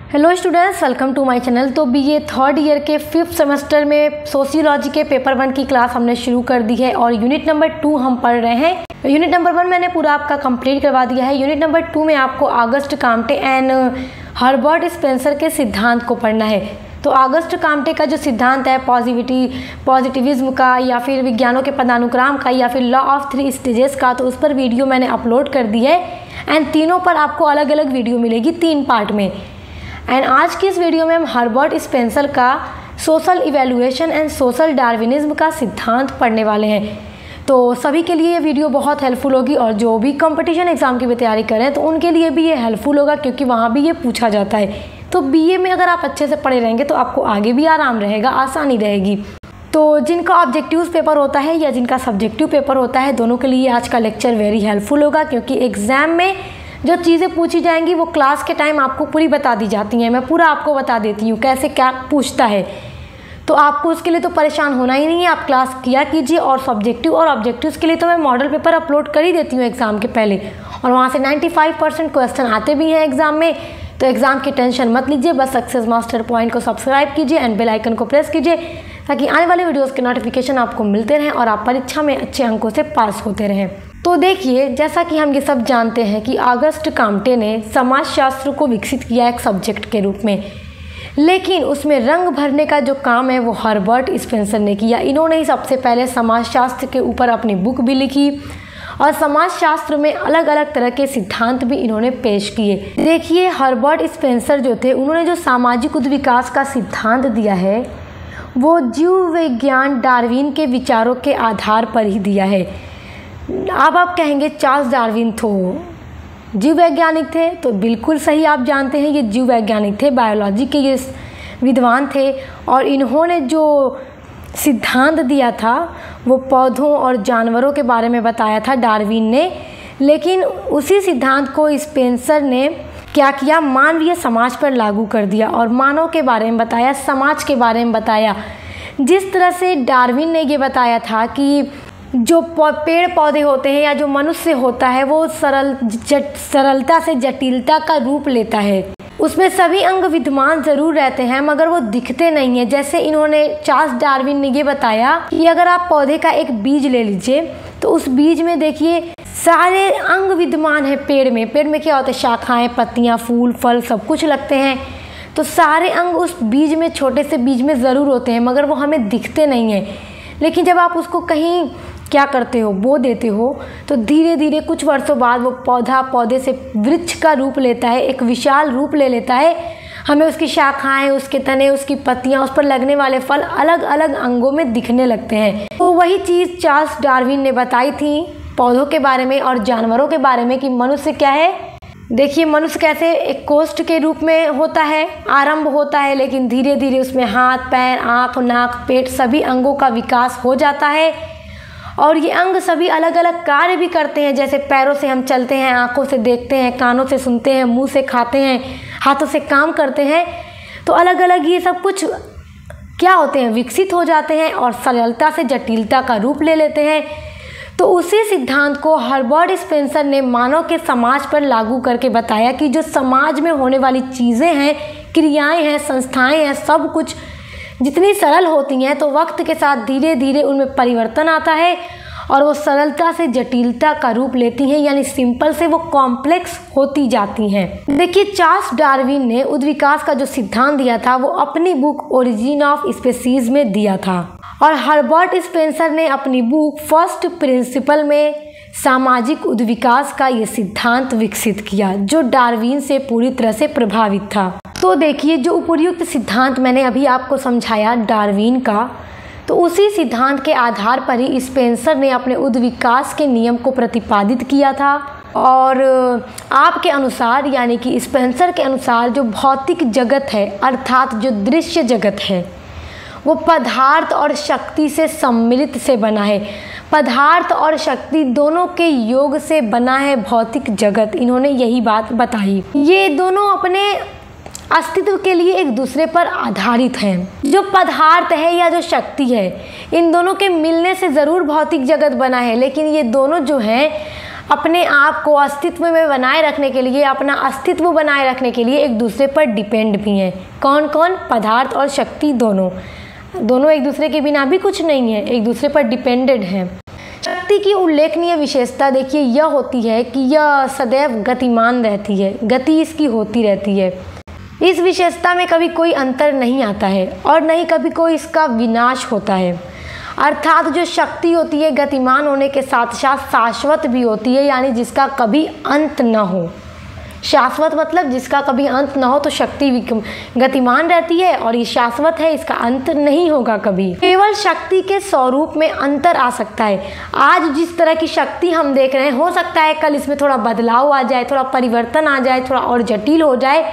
Hello students, welcome to my channel. तो BA third year के 5th semester में sociology के पेपर 1 की क्लास हमने शुरू कर दी है और यूनिट नंबर 2 हम पढ़ रहे हैं। यूनिट नंबर 1 मैंने पूरा आपका कंप्लीट करवा दिया है। यूनिट नंबर 2 में आपको Auguste Comte and Herbert Spencer के सिद्धांत को पढ़ना है। तो ऑगस्ट काम्टे का जो सिद्धांत है पॉजिटिविज्म का या फिर विज्ञानों के पदानुक्रम का या फिर लॉ ऑफ 3 स्टेजेस का, तो उस पर वीडियो मैंने अपलोड कर दी है एंड तीनों पर आपको अलग अलग वीडियो मिलेगी 3 पार्ट में। एंड आज की इस वीडियो में हम हर्बर्ट स्पेंसर का social evaluation and social Darwinism का सिद्धांत पढ़ने वाले हैं। तो सभी के लिए ये वीडियो बहुत हेल्पफुल होगी और जो भी कंपटीशन एग्जाम की भी तैयारी करें तो उनके लिए भी ये हेल्पफुल होगा, क्योंकि वहाँ भी ये पूछा जाता है। तो बीए में अगर आप अच्छे से पढ़े रहेंगे तो आपको आगे भी आराम रहेगा, आसानी रहेगी। तो जिनका ऑब्जेक्टिव्स पेपर होता है या जिनका सब्जेक्टिव पेपर होता है, दोनों के लिए आज का लेक्चर वेरी हेल्पफुल होगा, क्योंकि एग्ज़ाम में जो चीज़ें पूछी जाएंगी वो क्लास के टाइम आपको पूरी बता दी जाती हैं। मैं पूरा आपको बता देती हूँ कैसे क्या पूछता है, तो आपको उसके लिए तो परेशान होना ही नहीं है। आप क्लास किया कीजिए और सब्जेक्टिव और ऑब्जेक्टिव्स के लिए तो मैं मॉडल पेपर अपलोड कर ही देती हूँ एग्ज़ाम के पहले, और वहाँ से 95% क्वेश्चन आते भी हैं एग्ज़ाम में। तो एग्ज़ाम की टेंशन मत लीजिए, बस सक्सेस मास्टर पॉइंट को सब्सक्राइब कीजिए एंड बेल आइकन को प्रेस कीजिए, ताकि आने वाले वीडियोज़ के नोटिफिकेशन आपको मिलते रहें और आप परीक्षा में अच्छे अंकों से पास होते रहें। तो देखिए, जैसा कि हम ये सब जानते हैं कि ऑगस्ट काम्टे ने समाजशास्त्र को विकसित किया एक सब्जेक्ट के रूप में, लेकिन उसमें रंग भरने का जो काम है वो हर्बर्ट स्पेंसर ने किया। इन्होंने ही सबसे पहले समाजशास्त्र के ऊपर अपनी बुक भी लिखी और समाजशास्त्र में अलग अलग तरह के सिद्धांत भी इन्होंने पेश किए। देखिए, हर्बर्ट स्पेंसर जो थे, उन्होंने जो सामाजिक उद्विकास का सिद्धांत दिया है वो जीव विज्ञान डार्विन के विचारों के आधार पर ही दिया है। अब आप कहेंगे चार्ल्स डार्विन तो जीव वैज्ञानिक थे, तो बिल्कुल सही, आप जानते हैं ये जीव वैज्ञानिक थे, बायोलॉजी के ये विद्वान थे और इन्होंने जो सिद्धांत दिया था वो पौधों और जानवरों के बारे में बताया था डार्विन ने। लेकिन उसी सिद्धांत को स्पेंसर ने क्या किया, मानवीय समाज पर लागू कर दिया और मानव के बारे में बताया, समाज के बारे में बताया। जिस तरह से डार्विन ने ये बताया था कि जो पेड़ पौधे होते हैं या जो मनुष्य होता है वो सरलता से जटिलता का रूप लेता है, उसमें सभी अंग विद्यमान जरूर रहते हैं मगर वो दिखते नहीं हैं। जैसे इन्होंने चार्ल्स डार्विन ने ये बताया कि अगर आप पौधे का एक बीज ले लीजिए तो उस बीज में देखिए सारे अंग विद्यमान है। पेड़ में क्या होता है, शाखाएं, पत्तियां, फूल, फल सब कुछ लगते हैं। तो सारे अंग उस बीज में, छोटे से बीज में ज़रूर होते हैं मगर वो हमें दिखते नहीं हैं। लेकिन जब आप उसको कहीं क्या करते हो, बो देते हो, तो धीरे धीरे कुछ वर्षों बाद वो पौधे से वृक्ष का रूप लेता है, एक विशाल रूप ले लेता है। हमें उसकी शाखाएं, उसके तने, उसकी पत्तियां, उस पर लगने वाले फल अलग अलग अंगों में दिखने लगते हैं। तो वही चीज़ चार्ल्स डार्विन ने बताई थी पौधों के बारे में और जानवरों के बारे में कि मनुष्य क्या है। देखिए, मनुष्य कैसे एक कोष्ठ के रूप में होता है, आरंभ होता है, लेकिन धीरे धीरे उसमें हाथ, पैर, आँख, नाक, पेट सभी अंगों का विकास हो जाता है और ये अंग सभी अलग अलग कार्य भी करते हैं। जैसे पैरों से हम चलते हैं, आँखों से देखते हैं, कानों से सुनते हैं, मुंह से खाते हैं, हाथों से काम करते हैं। तो अलग अलग ये सब कुछ क्या होते हैं, विकसित हो जाते हैं और सरलता से जटिलता का रूप ले लेते हैं। तो उसी सिद्धांत को हर्बर्ट स्पेंसर ने मानव के समाज पर लागू करके बताया कि जो समाज में होने वाली चीज़ें हैं, क्रियाएं हैं, संस्थाएं हैं, सब कुछ जितनी सरल होती हैं तो वक्त के साथ धीरे धीरे उनमें परिवर्तन आता है और वो सरलता से जटिलता का रूप लेती हैं, यानी सिंपल से वो कॉम्प्लेक्स होती जाती हैं। देखिए, चार्ल्स डार्विन ने उद्विकास का जो सिद्धांत दिया था वो अपनी बुक ओरिजिन ऑफ स्पीसीज में दिया था और हर्बर्ट स्पेंसर ने अपनी बुक फर्स्ट प्रिंसिपल में सामाजिक उद्विकास का ये सिद्धांत विकसित किया, जो डार्विन से पूरी तरह से प्रभावित था। तो देखिए, जो उपर्युक्त सिद्धांत मैंने अभी आपको समझाया डार्विन का, तो उसी सिद्धांत के आधार पर ही स्पेंसर ने अपने उद्विकास के नियम को प्रतिपादित किया था। और आपके अनुसार, यानी कि स्पेंसर के अनुसार, जो भौतिक जगत है अर्थात जो दृश्य जगत है वो पदार्थ और शक्ति से सम्मिलित से बना है। पदार्थ और शक्ति दोनों के योग से बना है भौतिक जगत। इन्होंने यही बात बताई। ये दोनों अपने अस्तित्व के लिए एक दूसरे पर आधारित हैं। जो पदार्थ है या जो शक्ति है, इन दोनों के मिलने से ज़रूर भौतिक जगत बना है, लेकिन ये दोनों जो हैं अपने आप को अस्तित्व में बनाए रखने के लिए, अपना अस्तित्व बनाए रखने के लिए एक दूसरे पर डिपेंड भी हैं। कौन कौन? पदार्थ और शक्ति दोनों एक दूसरे के बिना भी कुछ नहीं है, एक दूसरे पर डिपेंडेड हैं। शक्ति की उल्लेखनीय विशेषता देखिए यह होती है कि यह सदैव गतिमान रहती है, गति इसकी होती रहती है। इस विशेषता में कभी कोई अंतर नहीं आता है और नहीं कभी कोई इसका विनाश होता है। अर्थात जो शक्ति होती है गतिमान होने के साथ साथ शाश्वत भी होती है, यानी जिसका कभी अंत न हो। शाश्वत मतलब जिसका कभी अंत न हो, तो शक्ति गतिमान रहती है और ये शाश्वत है, इसका अंत नहीं होगा कभी। केवल शक्ति के स्वरूप में अंतर आ सकता है। आज जिस तरह की शक्ति हम देख रहे हैं, हो सकता है कल इसमें थोड़ा बदलाव आ जाए, थोड़ा परिवर्तन आ जाए, थोड़ा और जटिल हो जाए,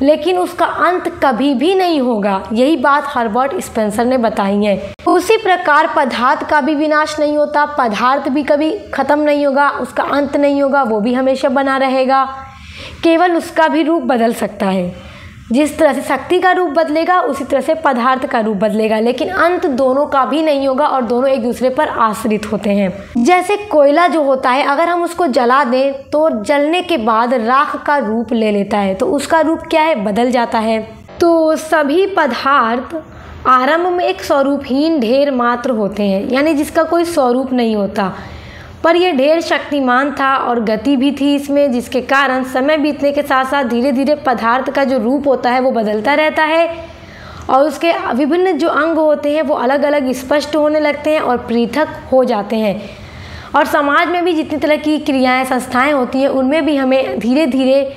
लेकिन उसका अंत कभी भी नहीं होगा। यही बात हर्बर्ट स्पेंसर ने बताई है। उसी प्रकार पदार्थ का भी विनाश नहीं होता, पदार्थ भी कभी खत्म नहीं होगा, उसका अंत नहीं होगा, वो भी हमेशा बना रहेगा। केवल उसका भी रूप बदल सकता है। जिस तरह से शक्ति का रूप बदलेगा उसी तरह से पदार्थ का रूप बदलेगा, लेकिन अंत दोनों का भी नहीं होगा और दोनों एक दूसरे पर आश्रित होते हैं। जैसे कोयला जो होता है, अगर हम उसको जला दें तो जलने के बाद राख का रूप ले लेता है, तो उसका रूप क्या है? बदल जाता है। तो सभी पदार्थ आरंभ में एक स्वरूपहीन ढेर मात्र होते हैं, यानी जिसका कोई स्वरूप नहीं होता, पर यह ढेर शक्तिमान था और गति भी थी इसमें, जिसके कारण समय बीतने के साथ साथ धीरे धीरे पदार्थ का जो रूप होता है वो बदलता रहता है और उसके विभिन्न जो अंग होते हैं वो अलग अलग स्पष्ट होने लगते हैं और पृथक हो जाते हैं। और समाज में भी जितनी तरह की क्रियाएं, संस्थाएं होती हैं, उनमें भी हमें धीरे धीरे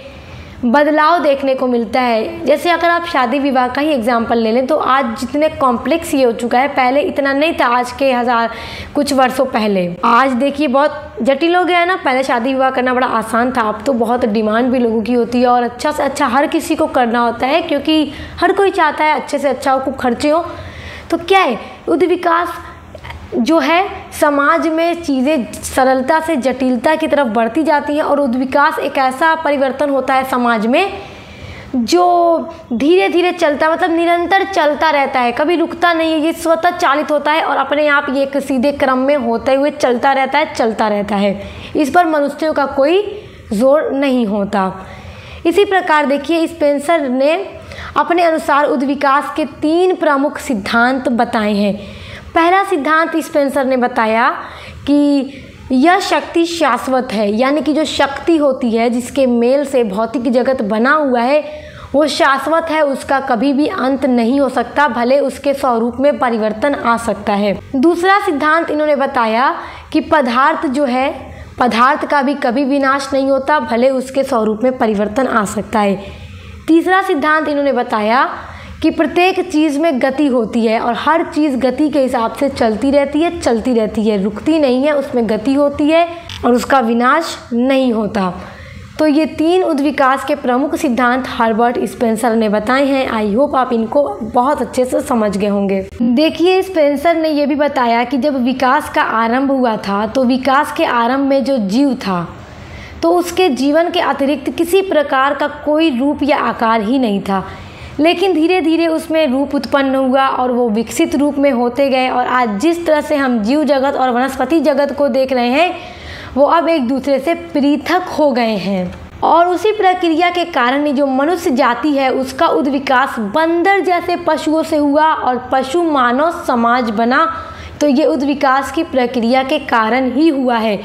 बदलाव देखने को मिलता है। जैसे अगर आप शादी विवाह का ही एग्जाम्पल ले लें, तो आज जितने कॉम्प्लेक्स ये हो चुका है, पहले इतना नहीं था, आज के कुछ वर्षों पहले। आज देखिए बहुत जटिल हो गया है ना। पहले शादी विवाह करना बड़ा आसान था, अब तो बहुत डिमांड भी लोगों की होती है और अच्छा से अच्छा हर किसी को करना होता है, क्योंकि हर कोई चाहता है अच्छे से अच्छा खूब खर्चे हो। तो क्या है, युद्ध विकास जो है, समाज में चीज़ें सरलता से जटिलता की तरफ बढ़ती जाती हैं और विकास एक ऐसा परिवर्तन होता है समाज में जो धीरे धीरे चलता, मतलब निरंतर चलता रहता है, कभी रुकता नहीं है। ये स्वतः चालित होता है और अपने आप ये एक सीधे क्रम में होते हुए चलता रहता है। इस पर मनुष्यों का कोई जोर नहीं होता। इसी प्रकार देखिए स्पेंसर ने अपने अनुसार उद्विकास के 3 प्रमुख सिद्धांत बताए हैं। पहला सिद्धांत स्पेंसर ने बताया कि यह शक्ति शाश्वत है, यानी कि जो शक्ति होती है जिसके मेल से भौतिक जगत बना हुआ है वो शाश्वत है, उसका कभी भी अंत नहीं हो सकता, भले उसके स्वरूप में परिवर्तन आ सकता है। दूसरा सिद्धांत इन्होंने बताया कि पदार्थ जो है, पदार्थ का भी कभी विनाश नहीं होता, भले उसके स्वरूप में परिवर्तन आ सकता है। तीसरा सिद्धांत इन्होंने बताया कि प्रत्येक चीज़ में गति होती है और हर चीज़ गति के हिसाब से चलती रहती है, रुकती नहीं है, उसमें गति होती है और उसका विनाश नहीं होता। तो ये 3 उद्विकास के प्रमुख सिद्धांत हर्बर्ट स्पेंसर ने बताए हैं। आई होप आप इनको बहुत अच्छे से समझ गए होंगे। देखिए स्पेंसर ने ये भी बताया कि जब विकास का आरंभ हुआ था तो विकास के आरंभ में जो जीव था तो उसके जीवन के अतिरिक्त किसी प्रकार का कोई रूप या आकार ही नहीं था, लेकिन धीरे धीरे उसमें रूप उत्पन्न हुआ और वो विकसित रूप में होते गए और आज जिस तरह से हम जीव जगत और वनस्पति जगत को देख रहे हैं वो अब एक दूसरे से पृथक हो गए हैं। और उसी प्रक्रिया के कारण ही जो मनुष्य जाति है उसका उद्विकास बंदर जैसे पशुओं से हुआ और पशु मानव समाज बना। तो ये उद्विकास की प्रक्रिया के कारण ही हुआ है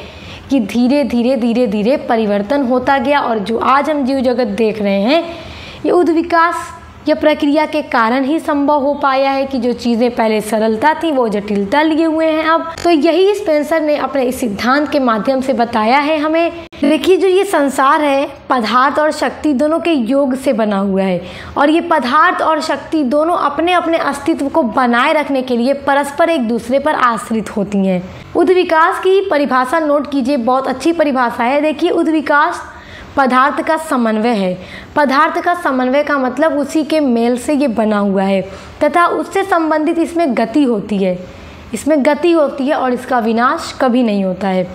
कि धीरे धीरे परिवर्तन होता गया और जो आज हम जीव जगत देख रहे हैं ये उद्विकास यह प्रक्रिया के कारण ही संभव हो पाया है कि जो चीज़ें पहले सरलता थी वो जटिलता लिए हुए हैं अब। तो यही स्पेंसर ने अपने इस सिद्धांत के माध्यम से बताया है हमें। देखिए जो ये संसार है पदार्थ और शक्ति दोनों के योग से बना हुआ है और ये पदार्थ और शक्ति दोनों अपने अपने अस्तित्व को बनाए रखने के लिए परस्पर एक दूसरे पर आश्रित होती हैं। उद्विकास की परिभाषा नोट कीजिए, बहुत अच्छी परिभाषा है। देखिए उद्विकास पदार्थ का समन्वय है। पदार्थ का समन्वय का मतलब उसी के मेल से ये बना हुआ है तथा उससे संबंधित इसमें गति होती है और इसका विनाश कभी नहीं होता है,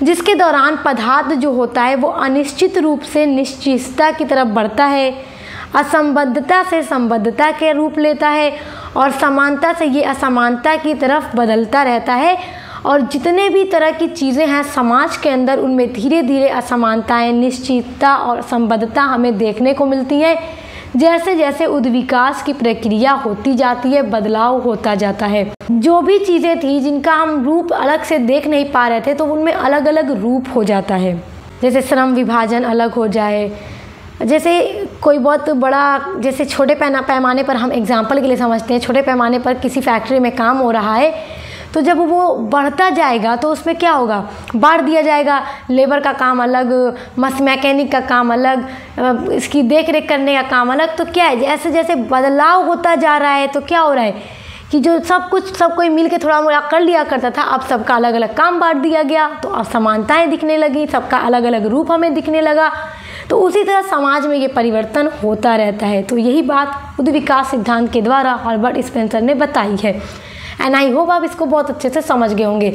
जिसके दौरान पदार्थ जो होता है वो अनिश्चित रूप से निश्चितता की तरफ बढ़ता है, असंबद्धता से संबद्धता के रूप लेता है और समानता से ये असमानता की तरफ बदलता रहता है और जितने भी तरह की चीज़ें हैं समाज के अंदर, उनमें धीरे धीरे असमानताएं, निश्चितता और संबद्धता हमें देखने को मिलती हैं। जैसे जैसे उद्विकास की प्रक्रिया होती जाती है, बदलाव होता जाता है। जो भी चीज़ें थी जिनका हम रूप अलग से देख नहीं पा रहे थे, तो उनमें अलग अलग रूप हो जाता है। जैसे श्रम विभाजन अलग हो जाए, जैसे कोई बहुत बड़ा, जैसे छोटे पैमाने पर हम एग्जाम्पल के लिए समझते हैं, छोटे पैमाने पर किसी फैक्ट्री में काम हो रहा है, तो जब वो बढ़ता जाएगा तो उसमें क्या होगा, बांट दिया जाएगा। लेबर का काम अलग, मैकेनिक का काम अलग, इसकी देख रेख करने का काम अलग। तो क्या है, जैसे जैसे बदलाव होता जा रहा है तो क्या हो रहा है कि जो सब कोई मिल के थोड़ा मोड़ा कर लिया करता था, अब सबका अलग अलग काम बांट दिया गया, तो अब समानताएं दिखने लगी, सबका अलग अलग रूप हमें दिखने लगा। तो उसी तरह समाज में ये परिवर्तन होता रहता है। तो यही बात उद्विकास सिद्धांत के द्वारा हर्बर्ट स्पेंसर ने बताई है। एंड आई होप आप इसको बहुत अच्छे से समझ गए होंगे।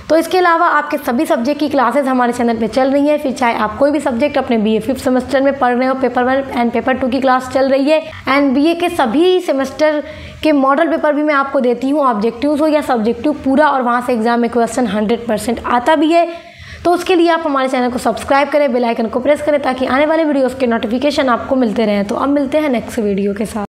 तो इसके अलावा आपके सभी सब्जेक्ट की क्लासेस हमारे चैनल पे चल रही हैं। फिर चाहे आप कोई भी सब्जेक्ट अपने बीए 5th सेमेस्टर में पढ़ रहे हो, पेपर 1 एंड पेपर 2 की क्लास चल रही है। एंड बीए के सभी सेमेस्टर के मॉडल पेपर भी मैं आपको देती हूँ, ऑब्जेक्टिव्स हो या सब्जेक्टिव पूरा, और वहाँ से एग्जाम में क्वेश्चन 100% आता भी है। तो उसके लिए आप हमारे चैनल को सब्सक्राइब करें, बेल आइकन को प्रेस करें, ताकि आने वाले वीडियोस के नोटिफिकेशन आपको मिलते रहें। तो अब मिलते हैं नेक्स्ट वीडियो के साथ।